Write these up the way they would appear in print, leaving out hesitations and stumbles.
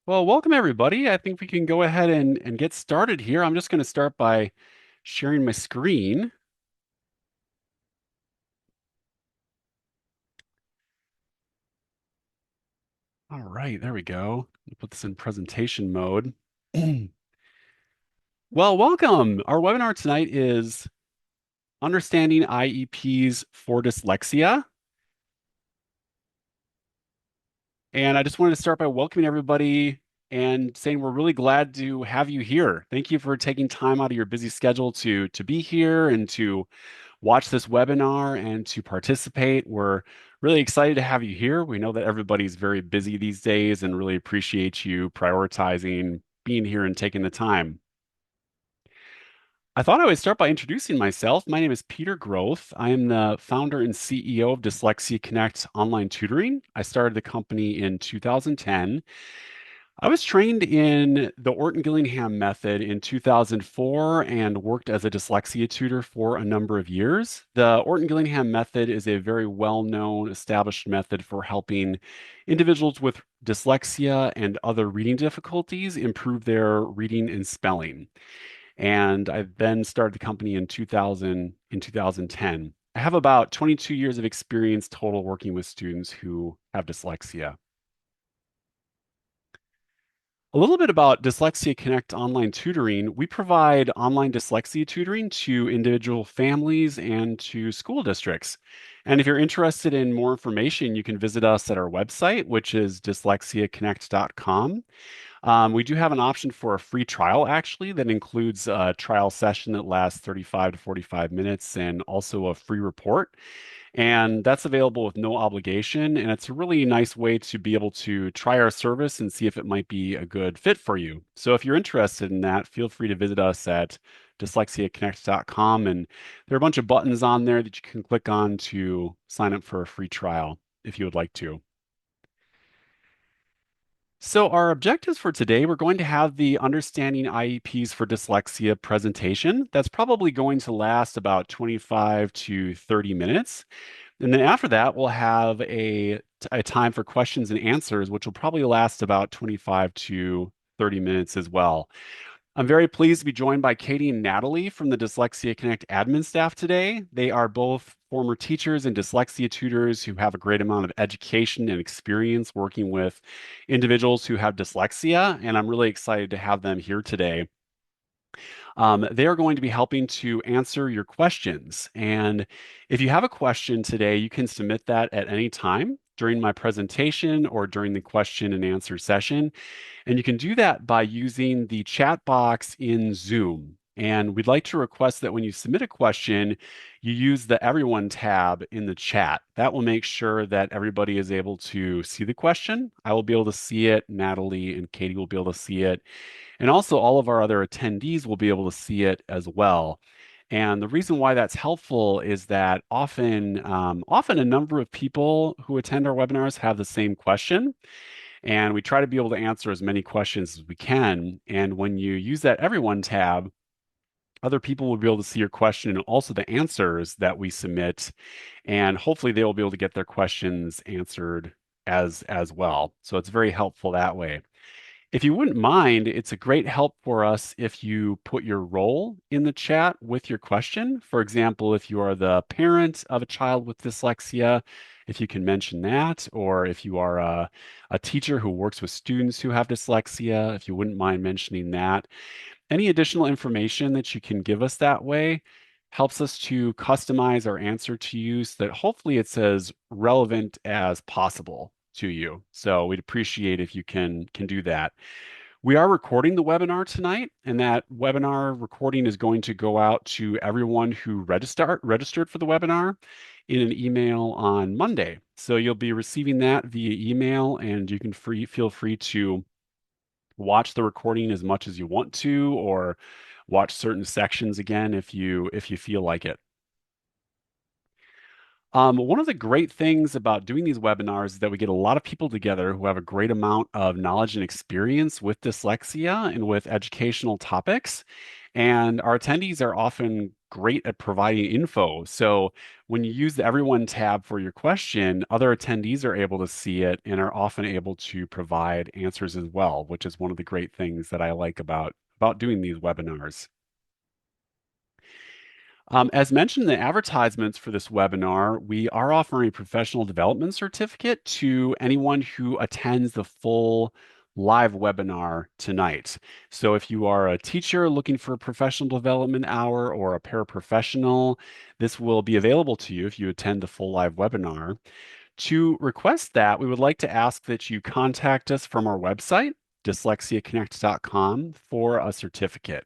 Well, welcome everybody. I think we can go ahead and get started here. I'm just going to start by sharing my screen. All right, there we go. Put this in presentation mode. Well, welcome. Our webinar tonight is Understanding IEPs for Dyslexia. And I just wanted to start by welcoming everybody and saying we're really glad to have you here. Thank you for taking time out of your busy schedule to be here and to watch this webinar and to participate. We're really excited to have you here. We know that everybody's very busy these days and really appreciate you prioritizing being here and taking the time. I thought I would start by introducing myself. My name is Peter Groth. I am the founder and CEO of Dyslexia Connect Online Tutoring. I started the company in 2010. I was trained in the Orton Gillingham method in 2004 and worked as a dyslexia tutor for a number of years. The Orton Gillingham method is a very well-known, established method for helping individuals with dyslexia and other reading difficulties improve their reading and spelling. And I then started the company in 2010. I have about 22 years of experience total working with students who have dyslexia. A little bit about Dyslexia Connect online tutoring. We provide online dyslexia tutoring to individual families and to school districts. And if you're interested in more information, you can visit us at our website, which is dyslexiaconnect.com. We do have an option for a free trial, actually, that includes a trial session that lasts 35 to 45 minutes and also a free report. And that's available with no obligation. And it's a really nice way to be able to try our service and see if it might be a good fit for you. So if you're interested in that, feel free to visit us at dyslexiaconnect.com. And there are a bunch of buttons on there that you can click on to sign up for a free trial if you would like to. So our objectives for today, we're going to have the Understanding IEPs for Dyslexia presentation. That's probably going to last about 25 to 30 minutes. And then after that, we'll have a time for questions and answers, which will probably last about 25 to 30 minutes as well. I'm very pleased to be joined by Katie and Natalie from the Dyslexia Connect admin staff today. They are both former teachers and dyslexia tutors who have a great amount of education and experience working with individuals who have dyslexia, and I'm really excited to have them here today. They are going to be helping to answer your questions. And if you have a question today, you can submit that at any time during my presentation or during the question and answer session. And you can do that by using the chat box in Zoom. And we'd like to request that when you submit a question, you use the Everyone tab in the chat. That will make sure that everybody is able to see the question. I will be able to see it. Natalie and Katie will be able to see it. And also all of our other attendees will be able to see it as well. And the reason why that's helpful is that often a number of people who attend our webinars have the same question. And we try to be able to answer as many questions as we can. And when you use that Everyone tab, other people will be able to see your question and also the answers that we submit. And hopefully they will be able to get their questions answered as well. So it's very helpful that way. If you wouldn't mind, it's a great help for us if you put your role in the chat with your question. For example, if you are the parent of a child with dyslexia, if you can mention that, or if you are a teacher who works with students who have dyslexia, if you wouldn't mind mentioning that. Any additional information that you can give us that way helps us to customize our answer to you so that hopefully it's as relevant as possible to you. So we'd appreciate if you can do that. We are recording the webinar tonight, and that webinar recording is going to go out to everyone who registered for the webinar in an email on Monday. So you'll be receiving that via email, and you can feel free to watch the recording as much as you want to, or watch certain sections again if you feel like it. One of the great things about doing these webinars is that we get a lot of people together who have a great amount of knowledge and experience with dyslexia and with educational topics. And our attendees are often great at providing info. So when you use the Everyone tab for your question, other attendees are able to see it and are often able to provide answers as well, which is one of the great things that I like about doing these webinars. As mentioned in the advertisements for this webinar, we are offering a professional development certificate to anyone who attends the full live webinar tonight. So if you are a teacher looking for a professional development hour or a paraprofessional, this will be available to you if you attend the full live webinar. To request that, we would like to ask that you contact us from our website, dyslexiaconnect.com, for a certificate.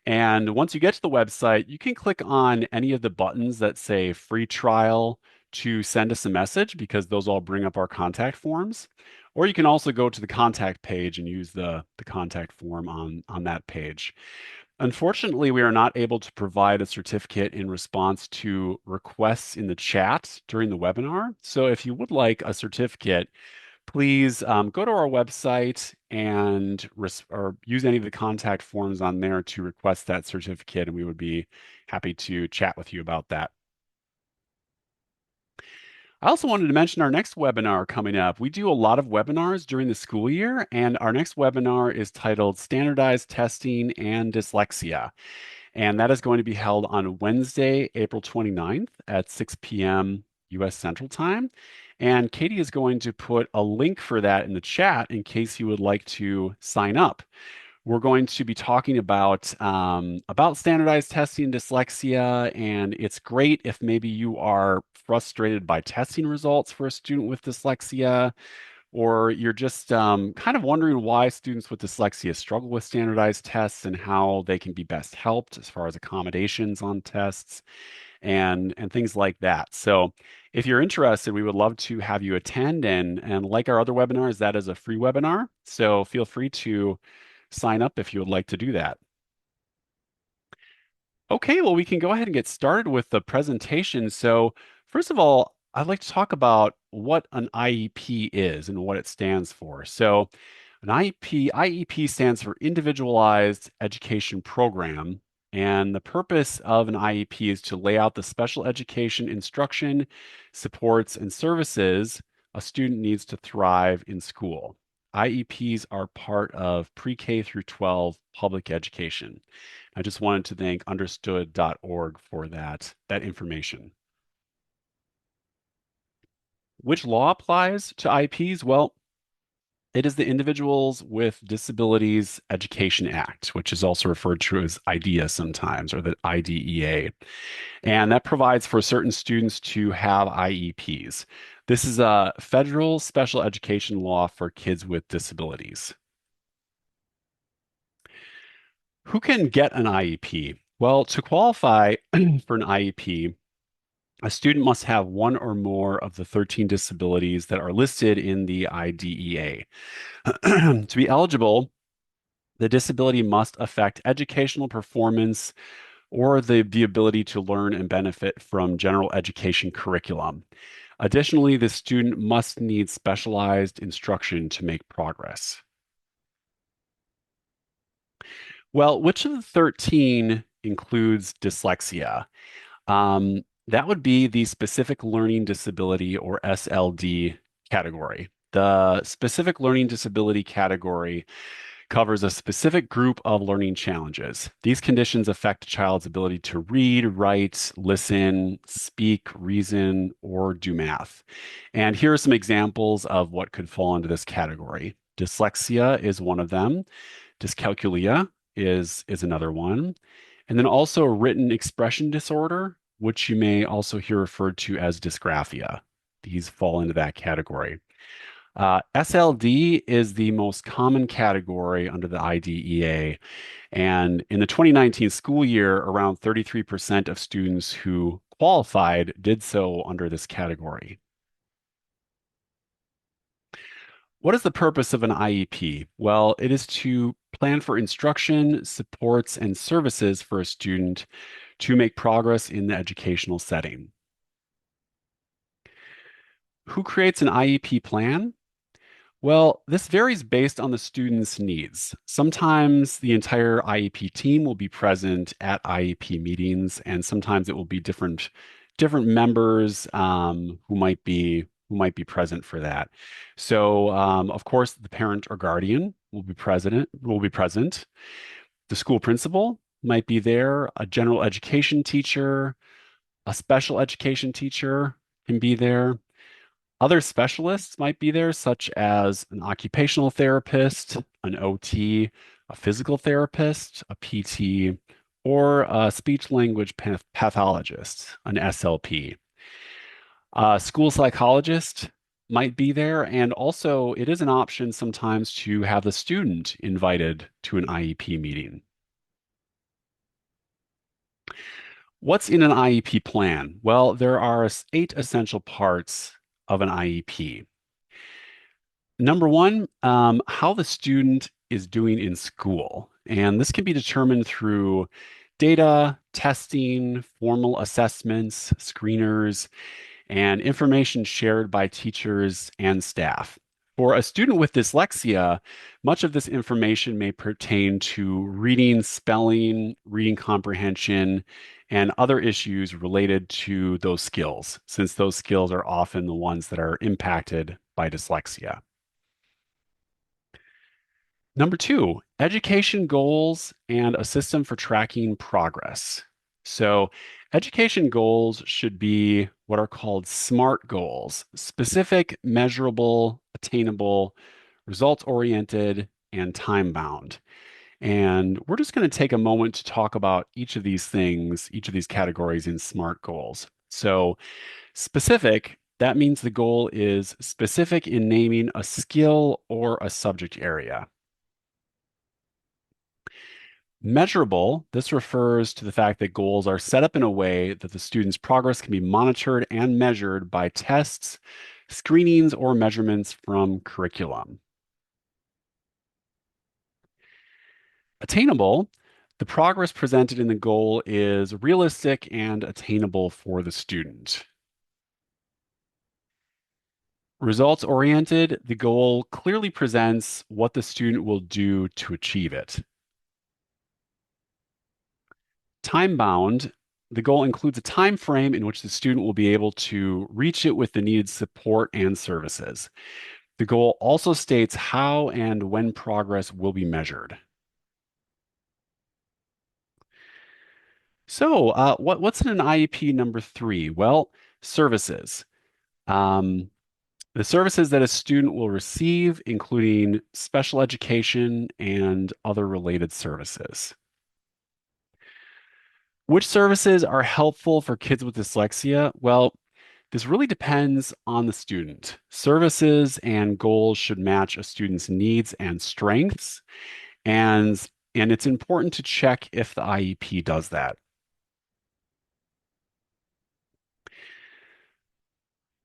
And once you get to the website, you can click on any of the buttons that say free trial to send us a message because those all bring up our contact forms. Or you can also go to the contact page and use the contact form on that page. Unfortunately, we are not able to provide a certificate in response to requests in the chat during the webinar. So if you would like a certificate, please go to our website and or use any of the contact forms on there to request that certificate, and we would be happy to chat with you about that. I also wanted to mention our next webinar coming up. We do a lot of webinars during the school year, and our next webinar is titled Standardized Testing and Dyslexia. And that is going to be held on Wednesday, April 29th at 6 p.m. US Central Time. And Katie is going to put a link for that in the chat in case you would like to sign up. We're going to be talking about standardized testing dyslexia, and it's great if maybe you are frustrated by testing results for a student with dyslexia, or you're just kind of wondering why students with dyslexia struggle with standardized tests and how they can be best helped as far as accommodations on tests and things like that. So if you're interested, we would love to have you attend, and like our other webinars, that is a free webinar. So feel free to sign up if you would like to do that. Okay, well, we can go ahead and get started with the presentation. So, first of all, I'd like to talk about what an IEP is and what it stands for. So, an IEP stands for Individualized Education Program. And the purpose of an IEP is to lay out the special education instruction, supports, and services a student needs to thrive in school. IEPs are part of pre-K through 12 public education. I just wanted to thank understood.org for that information. Which law applies to IEPs? Well, it is the Individuals with Disabilities Education Act, which is also referred to as IDEA sometimes, or the IDEA. And that provides for certain students to have IEPs. This is a federal special education law for kids with disabilities. Who can get an IEP? Well, to qualify for an IEP, a student must have one or more of the 13 disabilities that are listed in the IDEA. To be eligible, the disability must affect educational performance or the ability to learn and benefit from general education curriculum. Additionally, the student must need specialized instruction to make progress. Well, which of the 13 includes dyslexia? That would be the specific learning disability or SLD category. The specific learning disability category covers a specific group of learning challenges. These conditions affect a child's ability to read, write, listen, speak, reason, or do math. And here are some examples of what could fall into this category. Dyslexia is one of them. Dyscalculia is another one. And then also written expression disorder, which you may also hear referred to as dysgraphia. These fall into that category. SLD is the most common category under the IDEA. And in the 2019 school year, around 33% of students who qualified did so under this category. What is the purpose of an IEP? Well, it is to plan for instruction, supports, and services for a student to make progress in the educational setting. Who creates an IEP plan? Well, this varies based on the student's needs. Sometimes the entire IEP team will be present at IEP meetings, and sometimes it will be different members who might be present for that. So, of course, the parent or guardian will be present. The school principal might be there. A general education teacher, a special education teacher can be there. Other specialists might be there, such as an occupational therapist, an OT, a physical therapist, a PT, or a speech language pathologist, an SLP. A school psychologist might be there, and also it is an option sometimes to have the student invited to an IEP meeting. What's in an IEP plan? Well, there are eight essential parts of an IEP. Number one, how the student is doing in school. And this can be determined through data, testing, formal assessments, screeners, and information shared by teachers and staff. For a student with dyslexia, much of this information may pertain to reading, spelling, reading comprehension, and other issues related to those skills, since those skills are often the ones that are impacted by dyslexia. Number two, education goals and a system for tracking progress. So, education goals should be what are called SMART goals: specific, measurable, attainable, results oriented, and time bound. And we're just going to take a moment to talk about each of these things, each of these categories in SMART goals. So, specific, that means the goal is specific in naming a skill or a subject area. Measurable, this refers to the fact that goals are set up in a way that the student's progress can be monitored and measured by tests, screenings, or measurements from curriculum. Attainable, the progress presented in the goal is realistic and attainable for the student. Results oriented, the goal clearly presents what the student will do to achieve it. Time bound, the goal includes a time frame in which the student will be able to reach it with the needed support and services. The goal also states how and when progress will be measured. So, what's in an IEP number three? Well, services. Um, the services that a student will receive, including special education and other related services. Which services are helpful for kids with dyslexia? Well, this really depends on the student. Services and goals should match a student's needs and strengths, and and it's important to check if the IEP does that.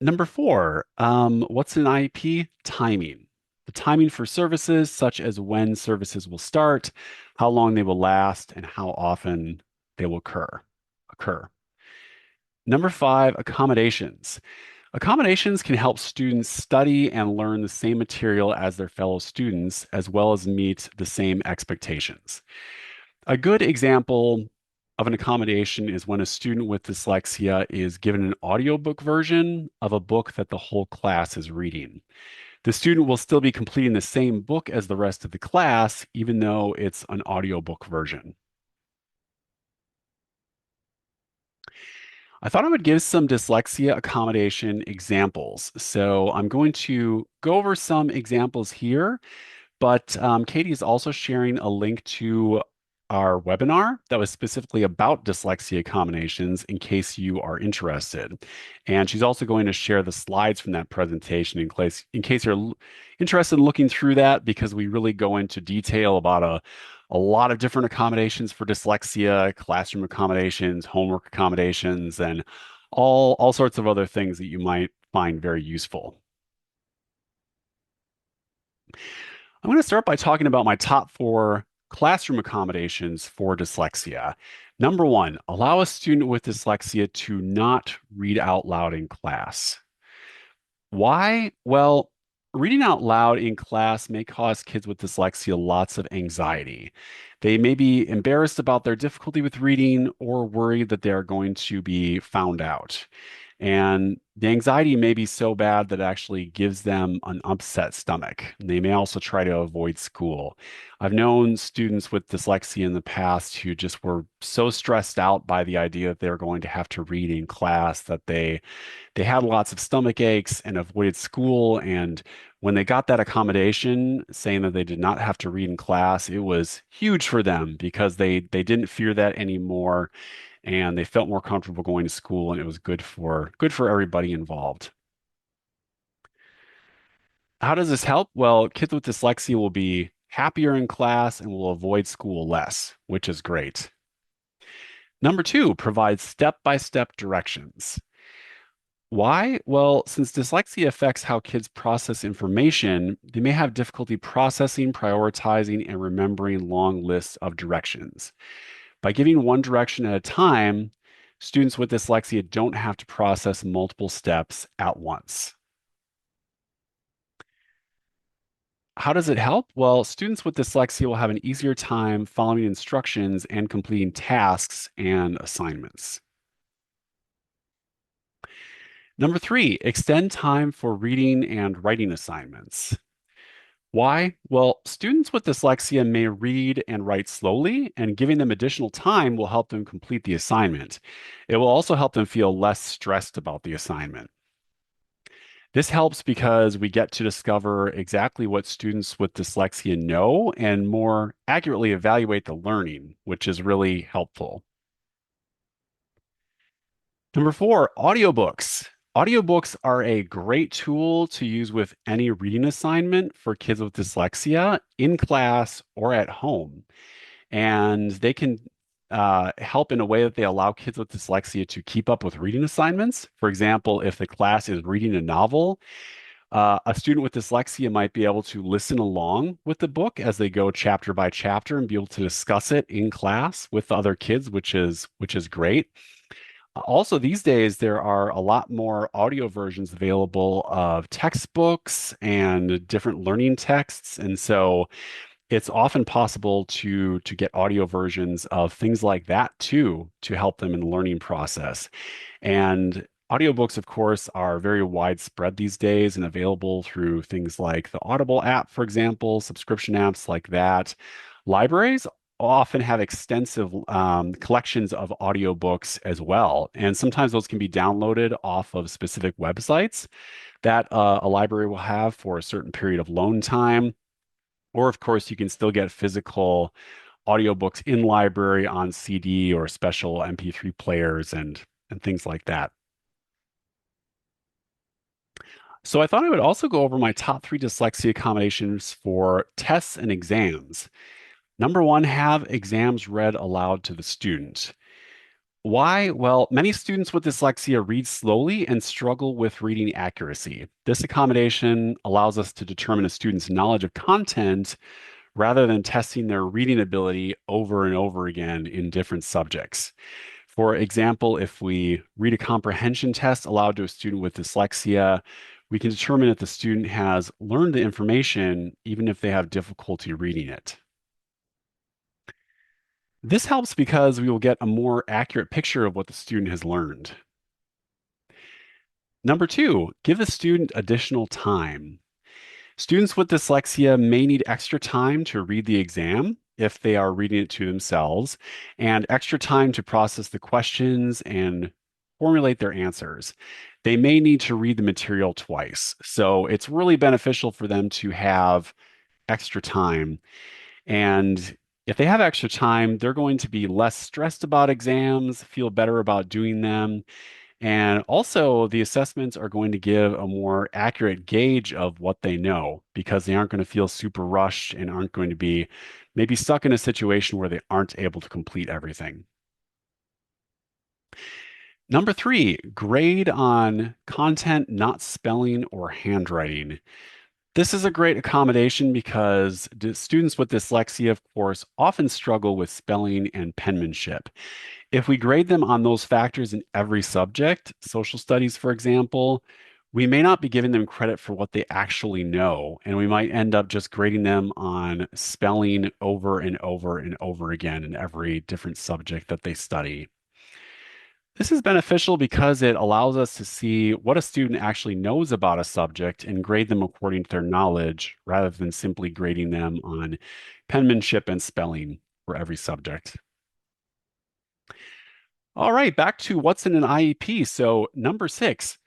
Number four, what's an IEP? Timing. The timing for services, such as when services will start, how long they will last, and how often they will occur. Number five, accommodations. Accommodations can help students study and learn the same material as their fellow students, as well as meet the same expectations. A good example of an accommodation is when a student with dyslexia is given an audiobook version of a book that the whole class is reading. The student will still be completing the same book as the rest of the class, even though it's an audiobook version. I thought I would give some dyslexia accommodation examples. So I'm going to go over some examples here. But Katie is also sharing a link to our webinar that was specifically about dyslexia combinations in case you are interested. And she's also going to share the slides from that presentation in case you're interested in looking through that, because we really go into detail about a lot of different accommodations for dyslexia, classroom accommodations, homework accommodations, and all sorts of other things that you might find very useful. I'm going to start by talking about my top four classroom accommodations for dyslexia. Number one, allow a student with dyslexia to not read out loud in class. Why? Well, Reading out loud in class may cause kids with dyslexia lots of anxiety. They may be embarrassed about their difficulty with reading or worried that they are going to be found out. And the anxiety may be so bad that it actually gives them an upset stomach. They may also try to avoid school. I've known students with dyslexia in the past who just were so stressed out by the idea that they were going to have to read in class that they had lots of stomach aches and avoided school. And when they got that accommodation saying that they did not have to read in class, it was huge for them because they didn't fear that anymore and they felt more comfortable going to school and it was good for everybody involved. How does this help? Well, kids with dyslexia will be happier in class and will avoid school less, which is great. Number two, provide step-by-step directions. Why? Well, since dyslexia affects how kids process information, they may have difficulty processing, prioritizing, and remembering long lists of directions. By giving one direction at a time, students with dyslexia don't have to process multiple steps at once. How does it help? Well, students with dyslexia will have an easier time following instructions and completing tasks and assignments. Number three, extend time for reading and writing assignments. Why? Well, students with dyslexia may read and write slowly, and giving them additional time will help them complete the assignment. It will also help them feel less stressed about the assignment. This helps because we get to discover exactly what students with dyslexia know and more accurately evaluate the learning, which is really helpful. Number four, audiobooks. Audiobooks are a great tool to use with any reading assignment for kids with dyslexia in class or at home. And they can help in a way that they allow kids with dyslexia to keep up with reading assignments. For example, if the class is reading a novel, a student with dyslexia might be able to listen along with the book as they go chapter by chapter and be able to discuss it in class with other kids, which is great. Also, these days, there are a lot more audio versions available of textbooks and different learning texts. And so it's often possible to get audio versions of things like that too, to help them in the learning process. And audiobooks, of course, are very widespread these days and available through things like the Audible app, for example, subscription apps like that. Libraries often have extensive collections of audiobooks as well. And sometimes those can be downloaded off of specific websites that a library will have for a certain period of loan time. Or, of course, you can still get physical audiobooks in library on CD or special MP3 players and things like that. So I thought I would also go over my top three dyslexia accommodations for tests and exams. Number one, have exams read aloud to the student. Why? Well, many students with dyslexia read slowly and struggle with reading accuracy. This accommodation allows us to determine a student's knowledge of content rather than testing their reading ability over and over again in different subjects. For example, if we read a comprehension test aloud to a student with dyslexia, we can determine if the student has learned the information even if they have difficulty reading it. This helps because we will get a more accurate picture of what the student has learned. Number two, give the student additional time. Students with dyslexia may need extra time to read the exam if they are reading it to themselves, and extra time to process the questions and formulate their answers. They may need to read the material twice. So it's really beneficial for them to have extra time. And if they have extra time, they're going to be less stressed about exams, feel better about doing them, and also, the assessments are going to give a more accurate gauge of what they know because they aren't going to feel super rushed and aren't going to be maybe stuck in a situation where they aren't able to complete everything. Number three, grade on content, not spelling or handwriting. This is a great accommodation because students with dyslexia, of course, often struggle with spelling and penmanship. If we grade them on those factors in every subject, social studies, for example, We may not be giving them credit for what they actually know, and we might end up just grading them on spelling over and over and over again in every different subject that they study. This is beneficial because it allows us to see what a student actually knows about a subject and grade them according to their knowledge rather than simply grading them on penmanship and spelling for every subject. All right, back to what's in an IEP. So, number 6,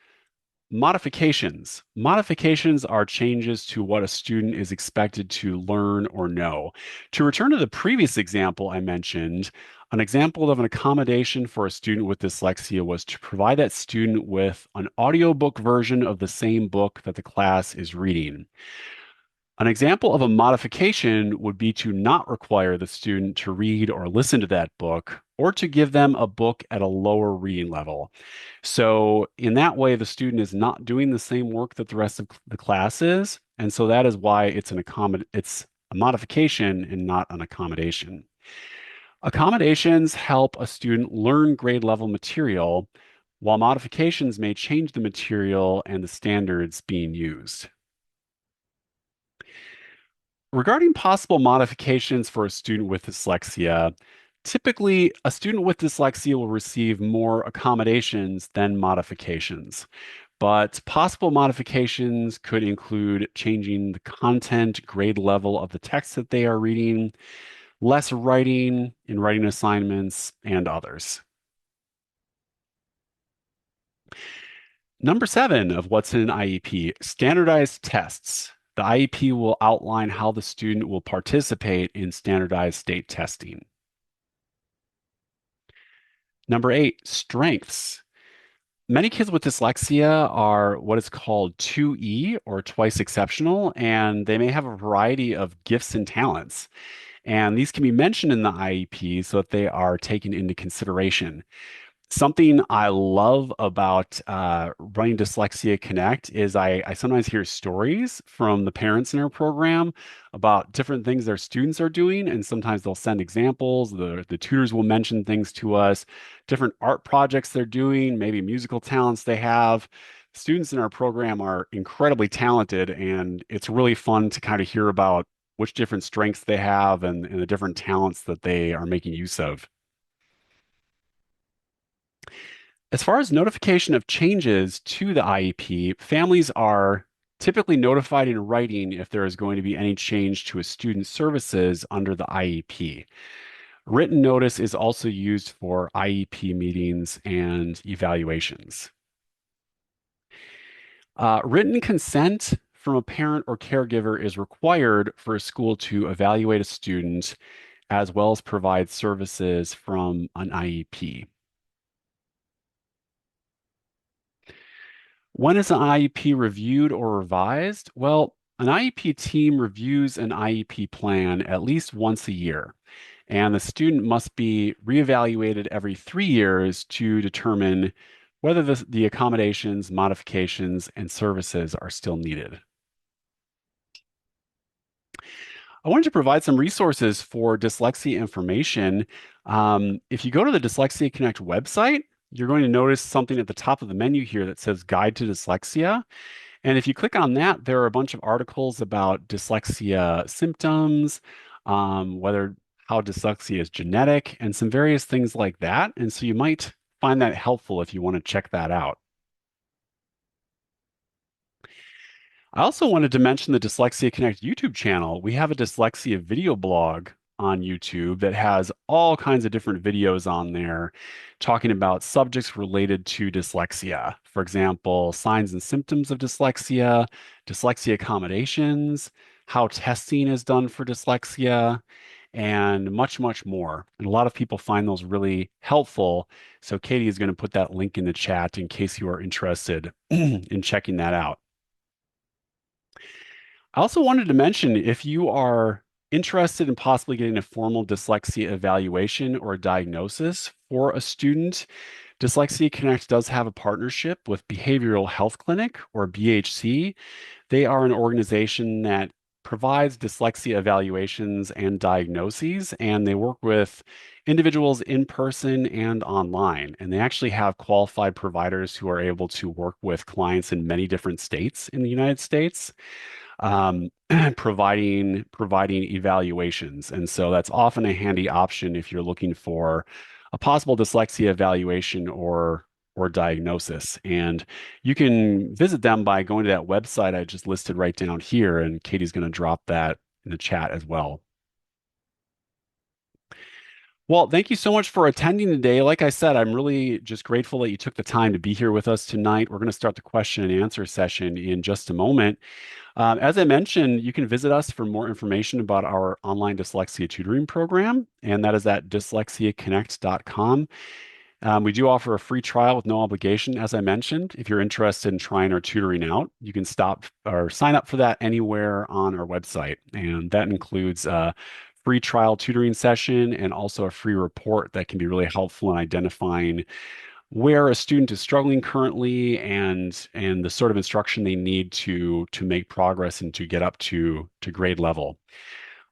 modifications. Modifications are changes to what a student is expected to learn or know. To return to the previous example I mentioned, an example of an accommodation for a student with dyslexia was to provide that student with an audiobook version of the same book that the class is reading. An example of a modification would be to not require the student to read or listen to that book, or to give them a book at a lower reading level. So, in that way, the student is not doing the same work that the rest of the class is, and so that is why it's a modification and not an accommodation. Accommodations help a student learn grade level material, while modifications may change the material and the standards being used. Regarding possible modifications for a student with dyslexia, typically a student with dyslexia will receive more accommodations than modifications. But possible modifications could include changing the content, grade level of the text that they are reading, less writing in writing assignments, and others. Number 7 of what's in an IEP, standardized tests. The IEP will outline how the student will participate in standardized state testing. Number 8, strengths. Many kids with dyslexia are what is called 2E or twice exceptional, and they may have a variety of gifts and talents. And these can be mentioned in the IEP so that they are taken into consideration. Something I love about running Dyslexia Connect is I sometimes hear stories from the parents in our program about different things their students are doing, and sometimes they'll send examples. The tutors will mention things to us, different art projects they're doing, maybe musical talents they have. Students in our program are incredibly talented, and it's really fun to kind of hear about which different strengths they have and the different talents that they are making use of. As far as notification of changes to the IEP, families are typically notified in writing if there is going to be any change to a student's services under the IEP. Written notice is also used for IEP meetings and evaluations. Written consent from a parent or caregiver is required for a school to evaluate a student as well as provide services from an IEP. When is an IEP reviewed or revised? Well, an IEP team reviews an IEP plan at least once a year, and the student must be reevaluated every 3 years to determine whether the accommodations, modifications, and services are still needed. I wanted to provide some resources for dyslexia information. If you go to the Dyslexia Connect website, you're going to notice something at the top of the menu here that says Guide to Dyslexia. And if you click on that, there are a bunch of articles about dyslexia symptoms, whether how dyslexia is genetic, and some various things like that. And so you might find that helpful if you want to check that out. I also wanted to mention the Dyslexia Connect YouTube channel. We have a dyslexia video blog on YouTube that has all kinds of different videos on there talking about subjects related to dyslexia. For example, signs and symptoms of dyslexia, dyslexia accommodations, how testing is done for dyslexia, and much, much more. And a lot of people find those really helpful. So Katie is going to put that link in the chat in case you are interested in checking that out. I also wanted to mention if you are interested in possibly getting a formal dyslexia evaluation or a diagnosis for a student, Dyslexia Connect does have a partnership with Behavioral Health Clinic or BHC. They are an organization that provides dyslexia evaluations and diagnoses, and they work with individuals in person and online. And they actually have qualified providers who are able to work with clients in many different states in the United States, um, providing evaluations. And so that's often a handy option if you're looking for a possible dyslexia evaluation or diagnosis. And you can visit them by going to that website I just listed right down here, and Katie's going to drop that in the chat as well. Well, thank you so much for attending today. Like I said, I'm really just grateful that you took the time to be here with us tonight. We're going to start the question and answer session in just a moment. As I mentioned, you can visit us for more information about our online dyslexia tutoring program, and that is at dyslexiaconnect.com. We do offer a free trial with no obligation, as I mentioned. If you're interested in trying our tutoring out, you can stop or sign up for that anywhere on our website. And that includes a free trial tutoring session and also a free report that can be really helpful in identifying where a student is struggling currently and the sort of instruction they need to make progress and to get up to grade level.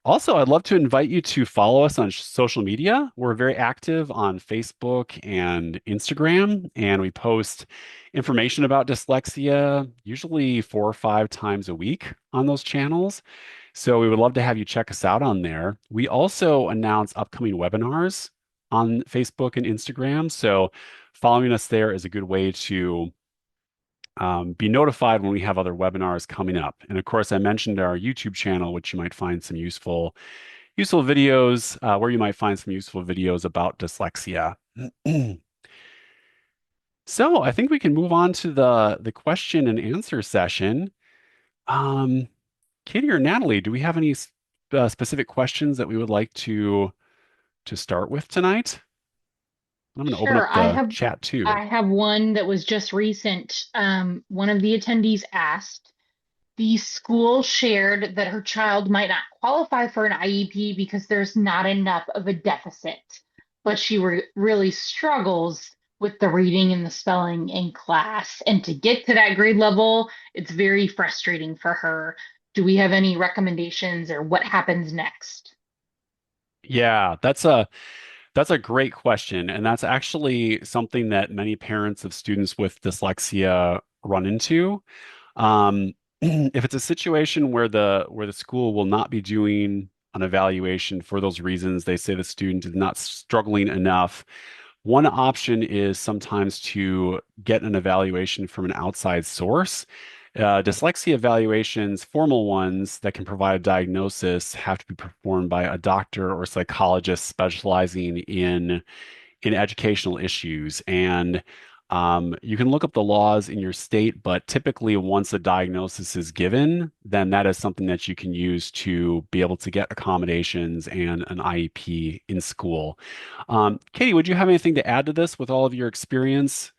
Also, I'd love to invite you to follow us on social media. We're very active on Facebook and Instagram, and we post information about dyslexia usually 4 or 5 times a week on those channels. So we would love to have you check us out on there. We also announce upcoming webinars on Facebook and Instagram. So following us there is a good way to be notified when we have other webinars coming up. And of course, I mentioned our YouTube channel, which you might find some useful videos, where you might find some useful videos about dyslexia. So I think we can move on to the question and answer session. Um, Katie or Natalie, do we have any specific questions that we would like to start with tonight? I'm going to open Sure, up the chat too. I have one that was just recent. One of the attendees asked, the school shared that her child might not qualify for an IEP because there's not enough of a deficit, but she really struggles with the reading and the spelling in class. And to get to that grade level, it's very frustrating for her. Do we have any recommendations or what happens next? Yeah, that's a great question, and that's actually something that many parents of students with dyslexia run into. If it's a situation where the school will not be doing an evaluation for those reasons, they say the student is not struggling enough. One option is sometimes to get an evaluation from an outside source. Dyslexia evaluations, formal ones that can provide a diagnosis, have to be performed by a doctor or psychologist specializing in educational issues. And you can look up the laws in your state, but typically, once a diagnosis is given, then that is something that you can use to be able to get accommodations and an IEP in school. Katie, would you have anything to add to this with all of your experience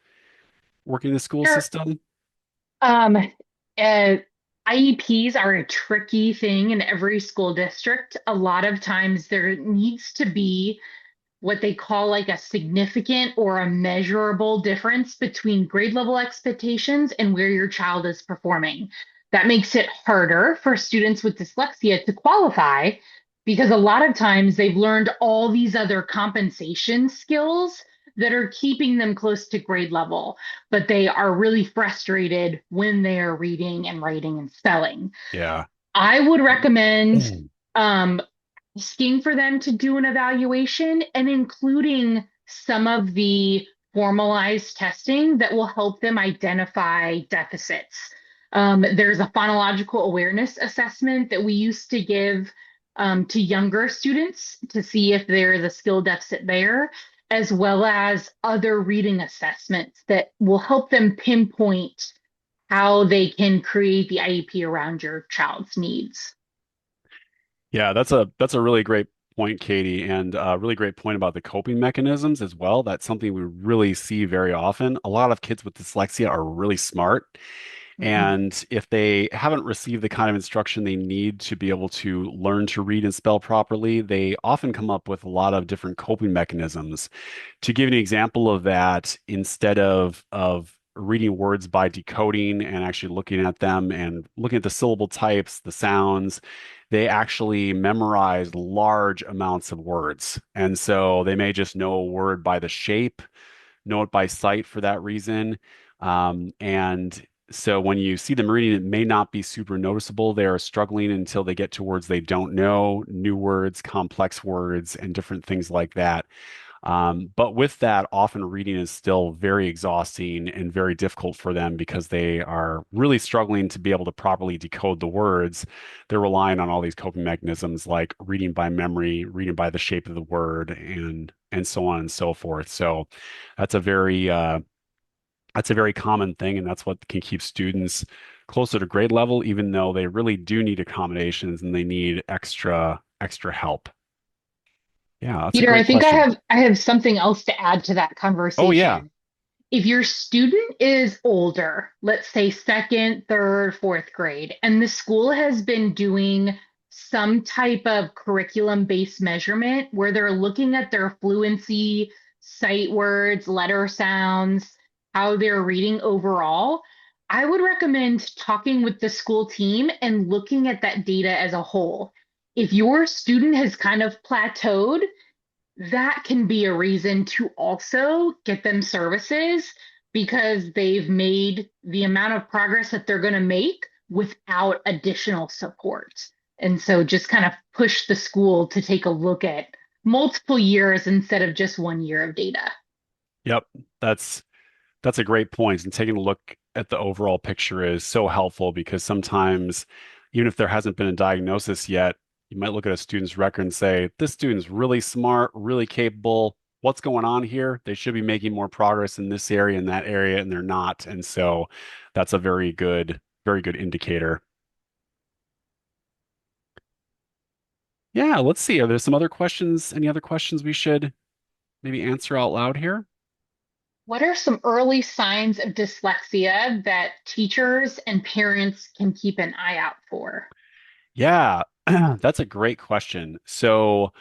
working in the school Sure. system? Um, uh, IEPs are a tricky thing in every school district. A lot of times there needs to be what they call like a significant or a measurable difference between grade level expectations and where your child is performing. That makes it harder for students with dyslexia to qualify because a lot of times they've learned all these other compensation skills that are keeping them close to grade level, but they are really frustrated when they are reading and writing and spelling. Yeah. I would recommend um, asking for them to do an evaluation and including some of the formalized testing that will help them identify deficits. There's a phonological awareness assessment that we used to give to younger students to see if there's a skill deficit there, as well as other reading assessments that will help them pinpoint how they can create the IEP around your child's needs. Yeah, that's a really great point, Katie, and a really great point about the coping mechanisms as well. That's something we really see very often. A lot of kids with dyslexia are really smart, Mhm. and if they haven't received the kind of instruction they need to be able to learn to read and spell properly, they often come up with a lot of different coping mechanisms. To give an example of that, instead of reading words by decoding and actually looking at them and looking at the syllable types, the sounds, they actually memorize large amounts of words. And so they may just know a word by the shape, know it by sight for that reason. And so when you see them reading, it may not be super noticeable. They are struggling until they get to words they don't know, new words, complex words, and different things like that. But with that, often reading is still very exhausting and very difficult for them because they are really struggling to be able to properly decode the words. They're relying on all these coping mechanisms like reading by memory, reading by the shape of the word, and so on and so forth. So that's a very that's a very common thing, and that's what can keep students closer to grade level, even though they really do need accommodations and they need extra help. Yeah, that's a Peter, I great think I question. have I have something else to add to that Oh yeah. conversation. If your student is older, let's say second, third, fourth grade, and the school has been doing some type of curriculum-based measurement where they're looking at their fluency, sight words, letter sounds, how they're reading overall, I would recommend talking with the school team and looking at that data as a whole. If your student has kind of plateaued, that can be a reason to also get them services because they've made the amount of progress that they're going to make without additional support. And so just kind of push the school to take a look at multiple years instead of just 1 year of data. Yep. That's That's a great point. And taking a look at the overall picture is so helpful because sometimes, even if there hasn't been a diagnosis yet, you might look at a student's record and say, this student's really smart, really capable. What's going on here? They should be making more progress in this area and that area, and they're not. And so that's a very good indicator. Yeah, let's see. Are there some other questions? Any other questions we should maybe answer out loud here? What are some early signs of dyslexia that teachers and parents can keep an eye out for? Yeah, that's a great question. So,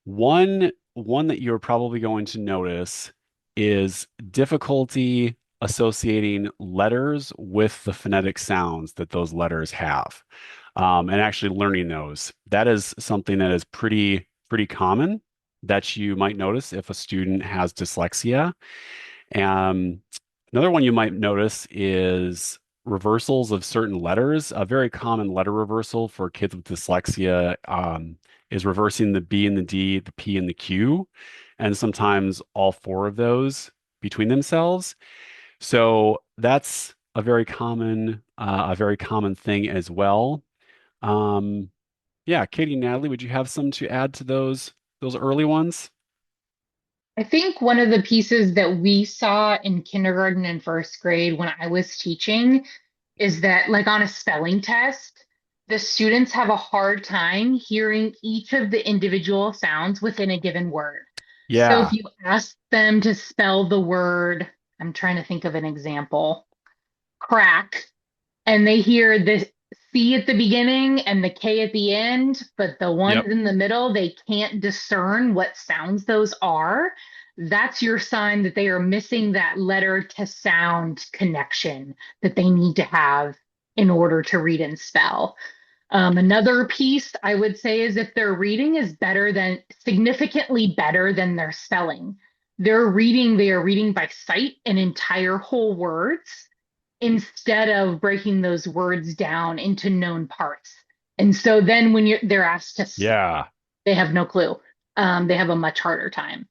one that you're probably going to notice is difficulty associating letters with the phonetic sounds that those letters have, and actually learning those. That is something that is pretty common that you might notice if a student has dyslexia. Um, Another one you might notice is reversals of certain letters. A very common letter reversal for kids with dyslexia is reversing the B and the D, the P and the Q, and sometimes all four of those between themselves. So that's a very common thing as well. Um, yeah, Katie and Natalie, would you have some to add to those early ones? I think one of the pieces that we saw in kindergarten and first grade when I was teaching is that, like on a spelling test, the students have a hard time hearing each of the individual sounds within a given word. So if Yeah. you ask them to spell the word, I'm trying to think of an example, crack, and they hear the C at the beginning and the K at the end, but the ones Yep. in the middle, they can't discern what sounds those are. That's your sign that they are missing that letter to sound connection that they need to have in order to read and spell. Another piece I would say is if their reading is better than significantly better than their spelling. They are reading by sight and entire whole words instead of breaking those words down into known parts. And so then when they're asked to Yeah. they have no clue. They have a much harder time.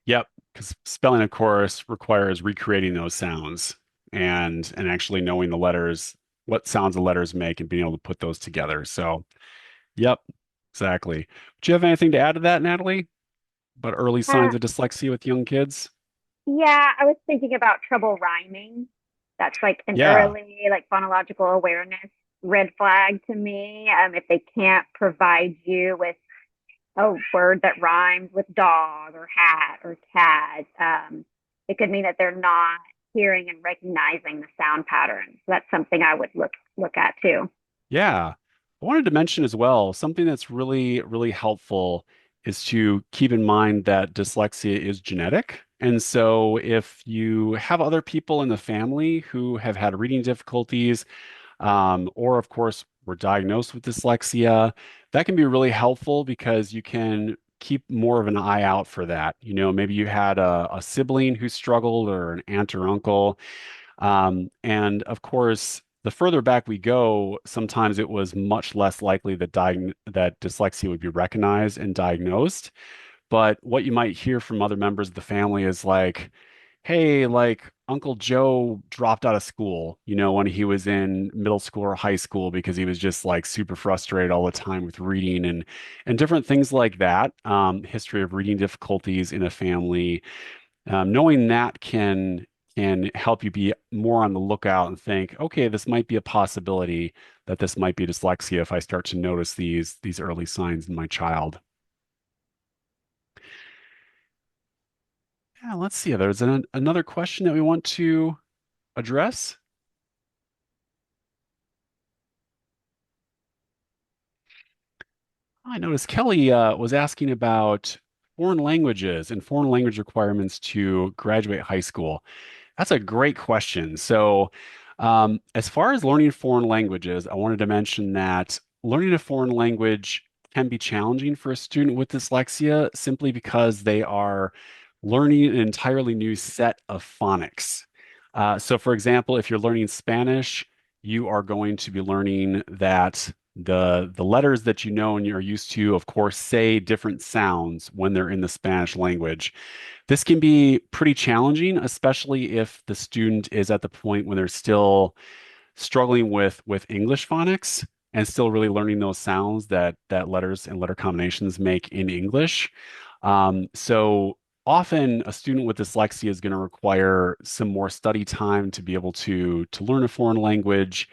Yep, because spelling, of course, requires recreating those sounds and actually knowing the letters, what sounds the letters make, and being able to put those together. So, yep, exactly. Do you have anything to add to that, Natalie? About early Uh, signs of dyslexia with young kids? yeah, I was thinking about trouble rhyming. That's like an Yeah, early, like phonological awareness red flag to me. If they can't provide you with a word that rhymes with dog or hat or cat, it could mean that they're not hearing and recognizing the sound patterns. So that's something I would look at too. yeah. I wanted to mention as well, something that's really helpful is to keep in mind that dyslexia is genetic. And so if you have other people in the family who have had reading difficulties, or of course, were diagnosed with dyslexia, that can be really helpful because you can keep more of an eye out for that. Maybe you had a sibling who struggled or an aunt or uncle. And of course, the further back we go, sometimes it was much less likely that dyslexia would be recognized and diagnosed. But what you might hear from other members of the family is like, hey, like Uncle Joe dropped out of school, when he was in middle school or high school because he was just like super frustrated all the time with reading and different things like that. History of reading difficulties in a family. Knowing that can help you be more on the lookout and think, okay, this might be a possibility that this might be dyslexia if I start to notice these early signs in my child. Yeah, let's see. There's another question that we want to address. I noticed Kelly was asking about foreign languages and foreign language requirements to graduate high school. That's a great question. So, as far as learning foreign languages, I wanted to mention that learning a foreign language can be challenging for a student with dyslexia simply because they are learning an entirely new set of phonics. So, for example, if you're learning Spanish, you are going to be learning that the letters that you know and you're used to, of course, say different sounds when they're in the Spanish language. This can be pretty challenging, especially if the student is at the point when they're still struggling with English phonics and still really learning those sounds that letters and letter combinations make in English. So often a student with dyslexia is going to require some more study time to be able to learn a foreign language.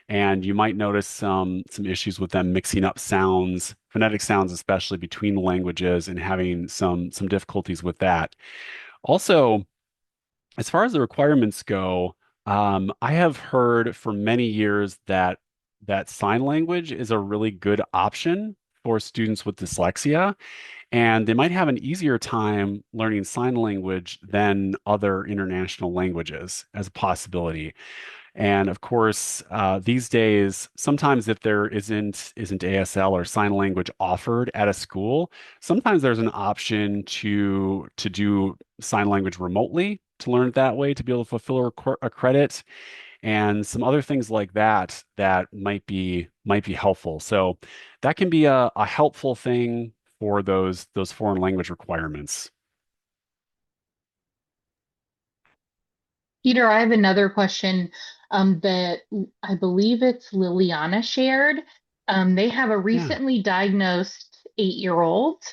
And you might notice some issues with them mixing up sounds, phonetic sounds, especially between the languages, and having some difficulties with that. Also, as far as the requirements go, I have heard for many years that sign language is a really good option for students with dyslexia, and they might have an easier time learning sign language than other international languages as a possibility. And of course, these days, sometimes if there isn't ASL or sign language offered at a school, sometimes there's an option to do sign language remotely to learn it that way to be able to fulfill a credit and some other things like that that might be helpful. So that can be a helpful thing for those foreign language requirements. Peter, I have another question that I believe it's Liliana shared. They have a Yeah. recently diagnosed 8-year-old